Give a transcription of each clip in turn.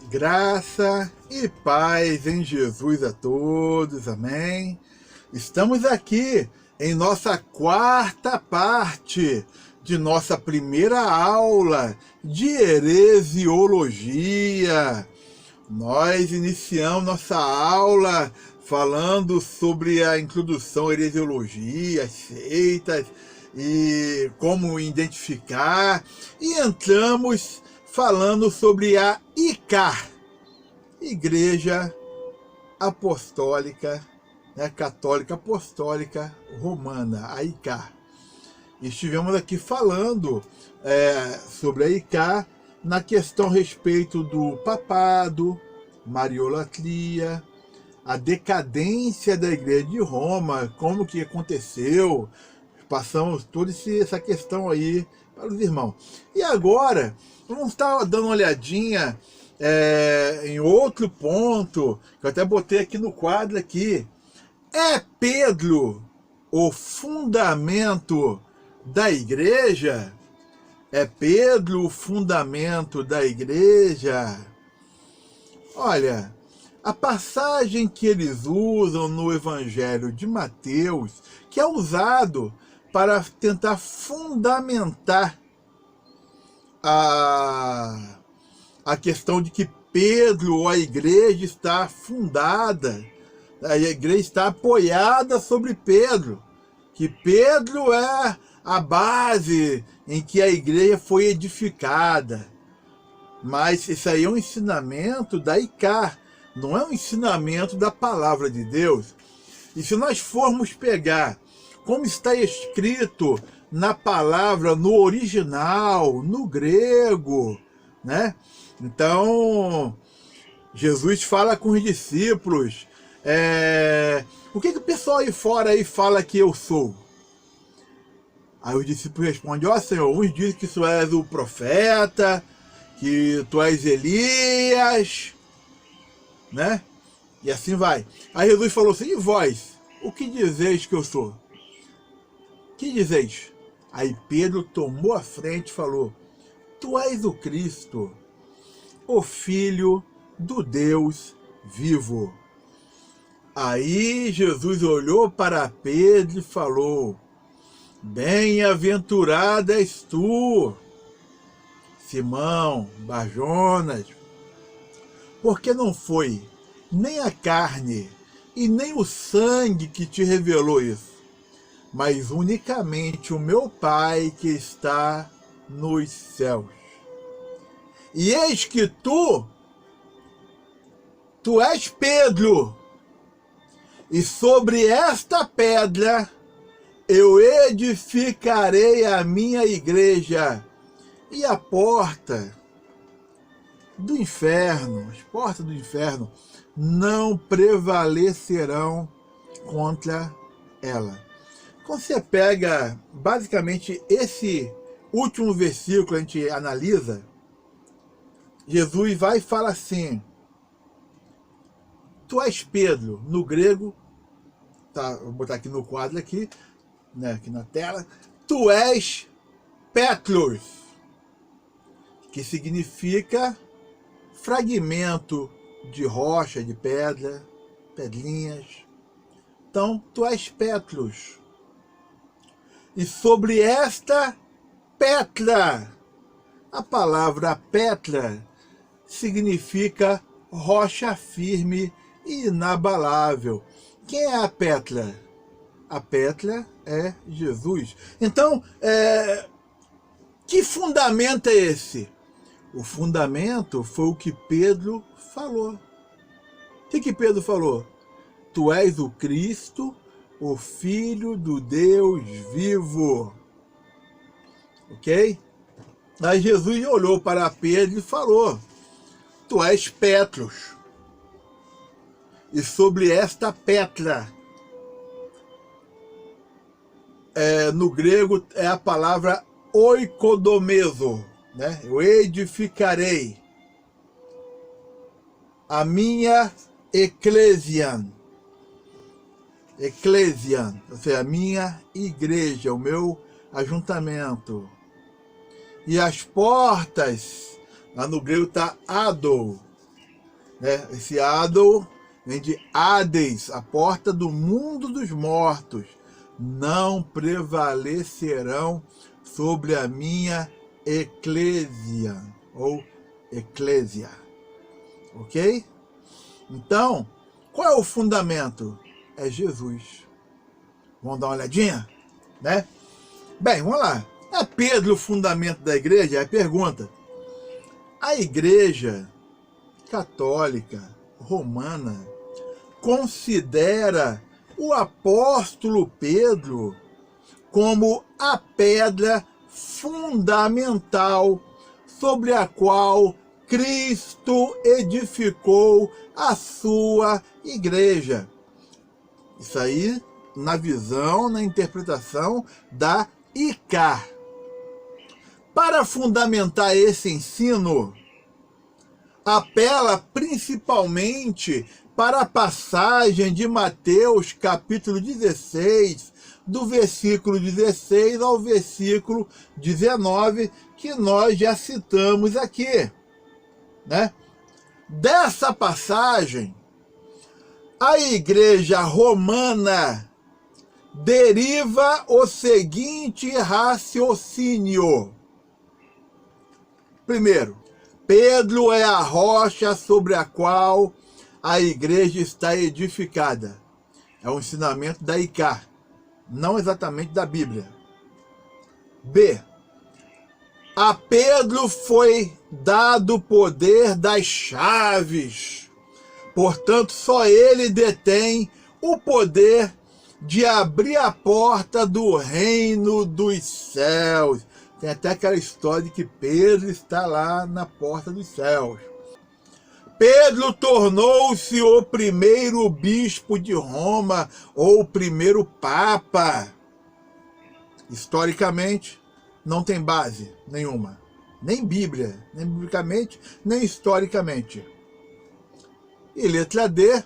Graça e paz em Jesus a todos, amém? Estamos aqui em nossa quarta parte de nossa primeira aula de heresiologia. Nós iniciamos nossa aula falando sobre a introdução à heresiologia, as seitas e como identificar, e entramos falando sobre a ICAR, Igreja Apostólica, Católica Apostólica Romana, a ICAR. Estivemos aqui falando sobre a ICAR na questão a respeito do papado, mariolatria, a decadência da Igreja de Roma, como que aconteceu. Passamos toda essa questão aí para os irmãos. E agora, vamos estar dando uma olhadinha em outro ponto, que eu até botei aqui no quadro aqui. É Pedro o fundamento da igreja? É Pedro o fundamento da igreja? Olha, a passagem que eles usam no Evangelho de Mateus, que é usado para tentar fundamentar a questão de que Pedro, ou a igreja, está fundada, a igreja está apoiada sobre Pedro, que Pedro é a base em que a igreja foi edificada. Mas isso aí é um ensinamento da ICAR, não é um ensinamento da palavra de Deus. E se nós formos pegar como está escrito na palavra, no original, no grego, né? Então, Jesus fala com os discípulos, o que o pessoal aí fora aí fala que eu sou? Aí os discípulos respondem, Senhor, uns dizem que tu és o profeta, que tu és Elias, né? E assim vai. Aí Jesus falou assim, e vós, o que dizeis que eu sou? Que dizeis? Aí Pedro tomou a frente e falou, tu és o Cristo, o Filho do Deus vivo. Aí Jesus olhou para Pedro e falou, bem-aventurado és tu, Simão, Barjonas, porque não foi nem a carne e nem o sangue que te revelou isso, mas unicamente o meu Pai que está nos céus. E eis que tu és Pedro, e sobre esta pedra eu edificarei a minha igreja, e a porta do inferno, as portas do inferno, não prevalecerão contra ela. Quando você pega, basicamente, esse último versículo, a gente analisa, Jesus vai e fala assim, tu és Pedro, no grego, tá, vou botar aqui no quadro aqui, né, aqui na tela, tu és Petros, que significa fragmento de rocha, de pedra, pedrinhas. Então, tu és Petros. E sobre esta Petra, a palavra Petra significa rocha firme e inabalável. Quem é a Petra? A Petra é Jesus. Então, que fundamento é esse? O fundamento foi o que Pedro falou. O que Pedro falou? Tu és o Cristo, o Filho do Deus vivo. Ok? Aí Jesus olhou para Pedro e falou, tu és Petros, e sobre esta Petra, no grego é a palavra oikodomeso, né? Eu edificarei a minha eclesian, ou seja, a minha igreja, o meu ajuntamento. E as portas, lá no grego está adou, né? Esse Adol vem de Hades, a porta do mundo dos mortos. Não prevalecerão sobre a minha eclésia, ou eclésia, ok? Então, qual é o fundamento? É Jesus. Vamos dar uma olhadinha? Né? Bem, vamos lá. É Pedro o fundamento da igreja? É a pergunta. A igreja católica romana considera o apóstolo Pedro como a pedra fundamental sobre a qual Cristo edificou a sua igreja. Isso aí na visão, na interpretação da ICAR. Para fundamentar esse ensino, apela principalmente para a passagem de Mateus, capítulo 16, do versículo 16 ao versículo 19, que nós já citamos aqui, né? Dessa passagem, a igreja romana deriva o seguinte raciocínio. Primeiro, Pedro é a rocha sobre a qual a igreja está edificada. É um ensinamento da ICAR, não exatamente da Bíblia. B. A Pedro foi dado o poder das chaves. Portanto, só ele detém o poder de abrir a porta do reino dos céus. Tem até aquela história de que Pedro está lá na porta dos céus. Pedro tornou-se o primeiro bispo de Roma, ou o primeiro papa. Historicamente, não tem base nenhuma. Nem Bíblia, nem biblicamente, nem historicamente. E letra D,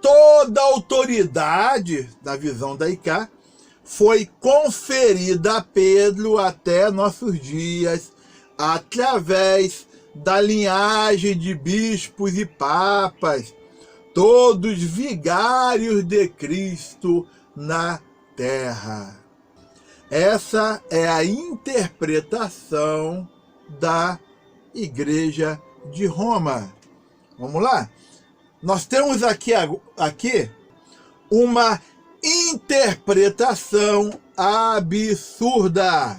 toda a autoridade, da visão da ICA, foi conferida a Pedro até nossos dias, através da linhagem de bispos e papas, todos vigários de Cristo na terra. Essa é a interpretação da Igreja de Roma. Vamos lá? Nós temos aqui uma interpretação absurda.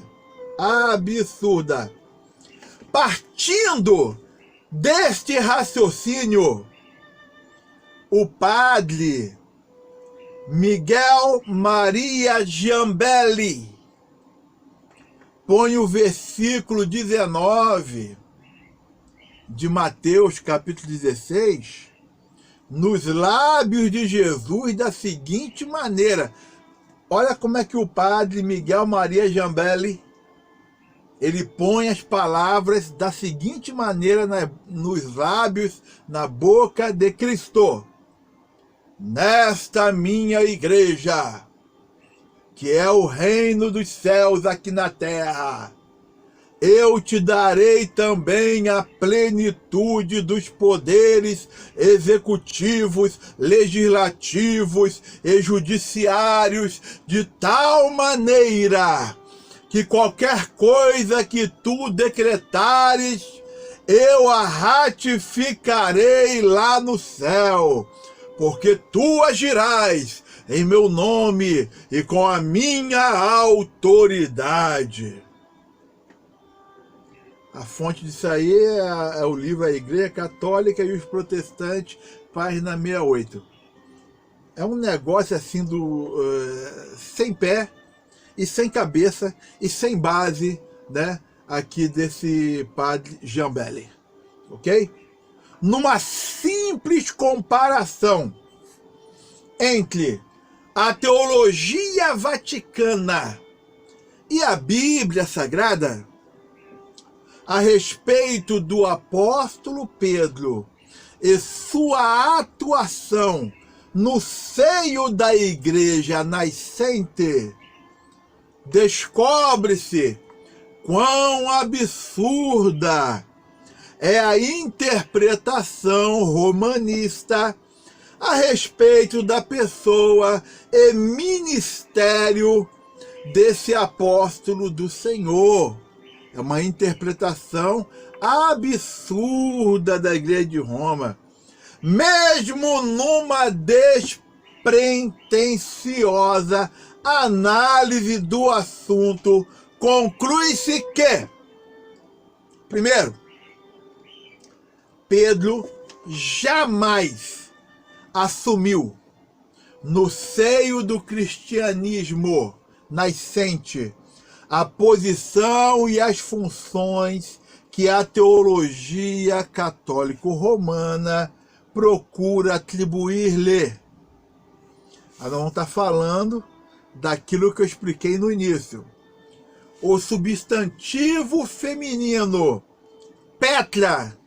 Absurda. Partindo deste raciocínio, o padre Miguel Maria Giambelli põe o versículo 19 de Mateus, capítulo 16, nos lábios de Jesus da seguinte maneira. Olha como é que o padre Miguel Maria Giambelli, ele põe as palavras da seguinte maneira nos lábios, na boca de Cristo. Nesta minha igreja, que é o reino dos céus aqui na terra, eu te darei também a plenitude dos poderes executivos, legislativos e judiciários, de tal maneira que qualquer coisa que tu decretares, eu a ratificarei lá no céu, porque tu agirás em meu nome e com a minha autoridade. A fonte disso aí é o livro A Igreja Católica e os Protestantes, página 68. É um negócio assim sem pé e sem cabeça e sem base, né, aqui desse padre Giambelli, ok? Numa simples comparação entre a teologia vaticana e a Bíblia Sagrada, a respeito do apóstolo Pedro e sua atuação no seio da igreja nascente, descobre-se quão absurda é a interpretação romanista a respeito da pessoa e ministério desse apóstolo do Senhor. É uma interpretação absurda da Igreja de Roma. Mesmo numa despretensiosa análise do assunto, conclui-se que, primeiro, Pedro jamais assumiu no seio do cristianismo nascente a posição e as funções que a teologia católico-romana procura atribuir-lhe. Nós vamos estar falando daquilo que eu expliquei no início. O substantivo feminino Petra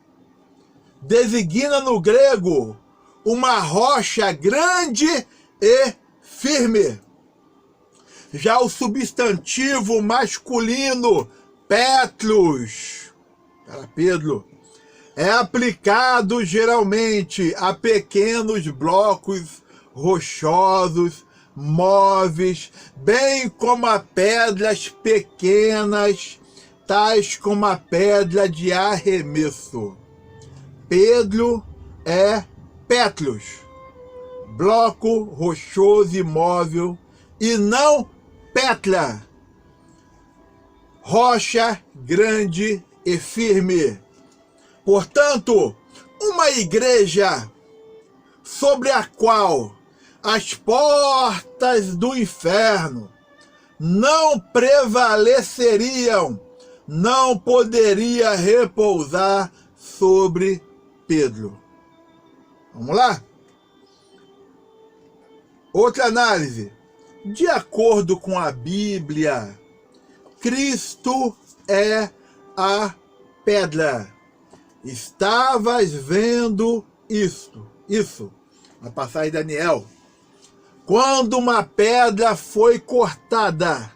designa no grego uma rocha grande e firme. Já o substantivo masculino Petrus, para Pedro, é aplicado geralmente a pequenos blocos rochosos, móveis, bem como a pedras pequenas, tais como a pedra de arremesso. Pedro é Petrus, bloco rochoso e móvel, e não Petra, rocha grande e firme. Portanto, uma igreja sobre a qual as portas do inferno não prevaleceriam, não poderia repousar sobre Pedro. Vamos lá? Outra análise. De acordo com a Bíblia, Cristo é a pedra. Estavas vendo isso, na passagem de Daniel. Quando uma pedra foi cortada,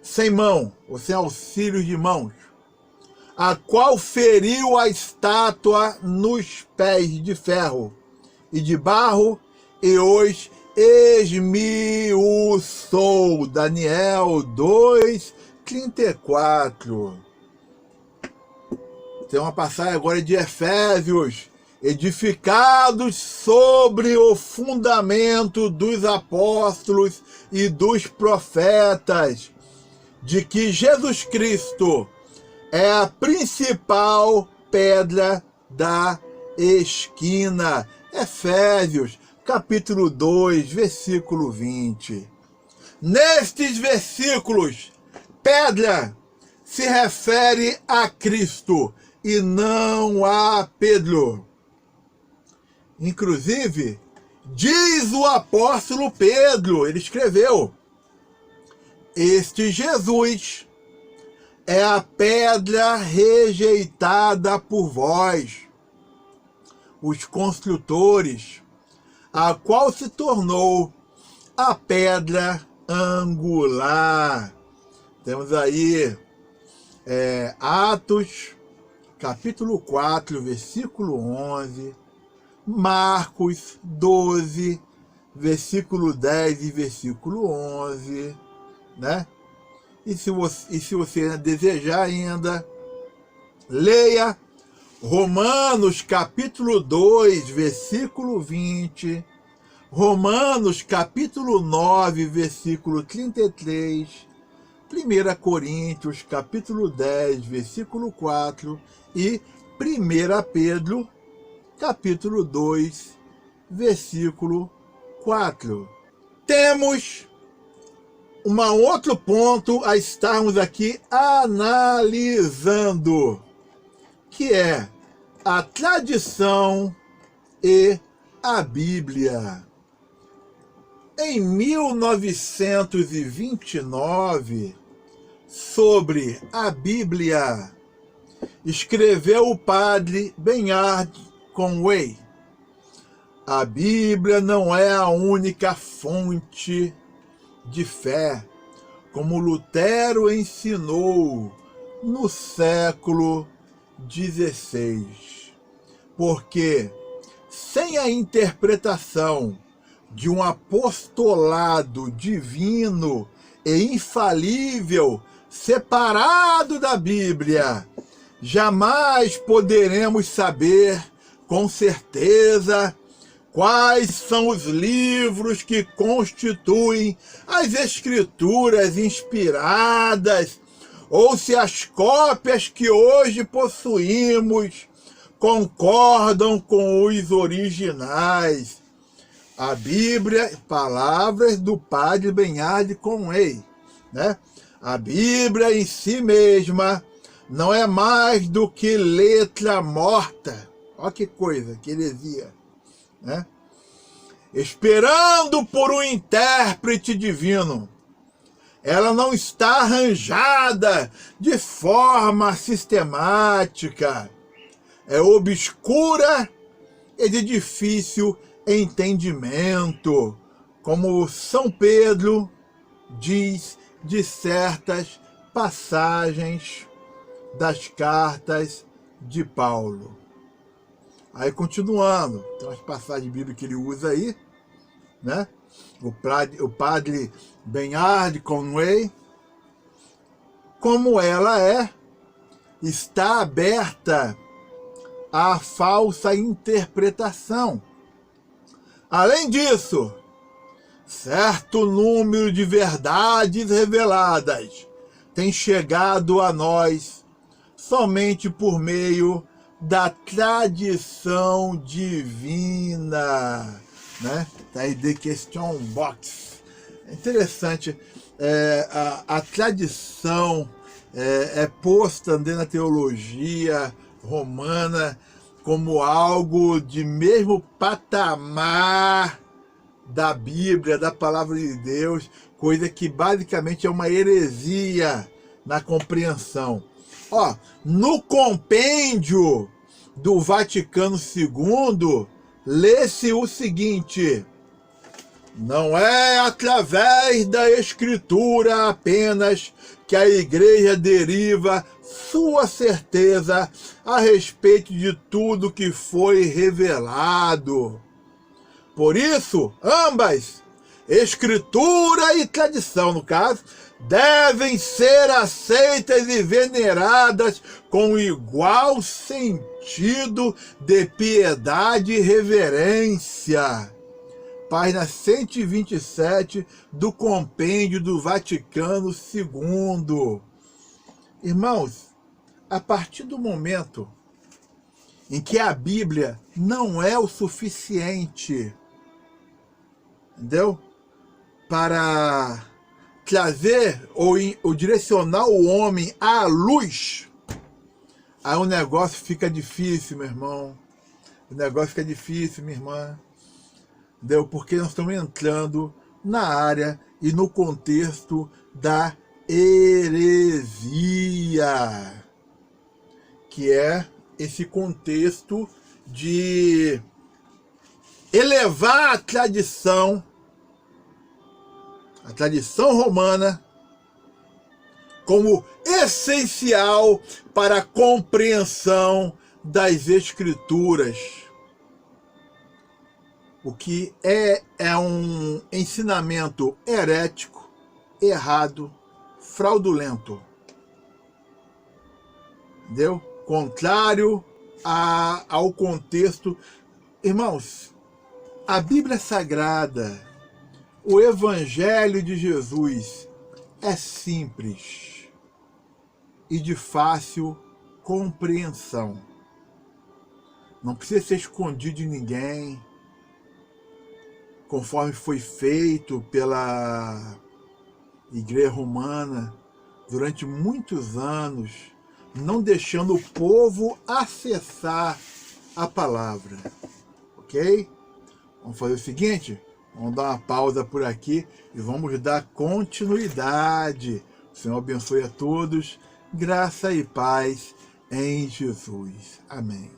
sem mão, ou sem auxílio de mãos, a qual feriu a estátua nos pés de ferro e de barro, e os esmiuçou. Daniel 2:34. Tem uma passagem agora de Efésios. Edificados sobre o fundamento dos apóstolos e dos profetas, de que Jesus Cristo é a principal pedra da esquina. Efésios, capítulo 2, versículo 20. Nestes versículos, pedra se refere a Cristo e não a Pedro. Inclusive, diz o apóstolo Pedro, ele escreveu: este Jesus é a pedra rejeitada por vós, os construtores, a qual se tornou a pedra angular. Temos aí Atos, capítulo 4, versículo 11, Marcos 12, versículo 10 e versículo 11, né? E se você desejar ainda, leia Romanos capítulo 2, versículo 20, Romanos capítulo 9, versículo 33, 1 Coríntios capítulo 10, versículo 4 e 1 Pedro capítulo 2, versículo 4. Temos um outro ponto a estarmos aqui analisando, que é a tradição e a Bíblia. Em 1929, sobre a Bíblia, escreveu o padre Bernard Conway: a Bíblia não é a única fonte de fé, como Lutero ensinou no século 16. Porque sem a interpretação de um apostolado divino e infalível, separado da Bíblia, jamais poderemos saber com certeza quais são os livros que constituem as Escrituras inspiradas, ou se as cópias que hoje possuímos concordam com os originais. A Bíblia, palavras do padre Benhard Conway, né? A Bíblia em si mesma não é mais do que letra morta. Olha que coisa, que heresia, né? Esperando por um intérprete divino. Ela não está arranjada de forma sistemática. É obscura e de difícil entendimento, como São Pedro diz de certas passagens das cartas de Paulo. Aí, continuando, tem umas passagens bíblicas que ele usa aí, né? O padre Benhard Conway, como ela está aberta à falsa interpretação. Além disso, certo número de verdades reveladas tem chegado a nós somente por meio da tradição divina, né? Tá aí The Question Box. É interessante, a tradição é posta dentro da teologia romana como algo de mesmo patamar da Bíblia, da Palavra de Deus, coisa que basicamente é uma heresia na compreensão. Ó, no compêndio do Vaticano II, lê-se o seguinte: não é através da Escritura apenas que a Igreja deriva sua certeza a respeito de tudo que foi revelado. Por isso, ambas, Escritura e tradição, no caso, devem ser aceitas e veneradas com igual sentido de piedade e reverência. Página 127 do Compêndio do Vaticano II. Irmãos, a partir do momento em que a Bíblia não é o suficiente, entendeu? Para trazer ou direcionar o homem à luz, aí o negócio fica difícil, meu irmão. O negócio fica difícil, minha irmã. Entendeu? Porque nós estamos entrando na área e no contexto da heresia, que é esse contexto de elevar a tradição romana como essencial para a compreensão das Escrituras. O que é um ensinamento herético, errado, fraudulento. Entendeu? Contrário ao contexto. Irmãos, a Bíblia Sagrada, o Evangelho de Jesus é simples e de fácil compreensão. Não precisa ser escondido de ninguém, conforme foi feito pela Igreja Romana durante muitos anos, não deixando o povo acessar a palavra. Ok? Vamos fazer o seguinte, vamos dar uma pausa por aqui e vamos dar continuidade. O Senhor abençoe a todos, graça e paz em Jesus. Amém.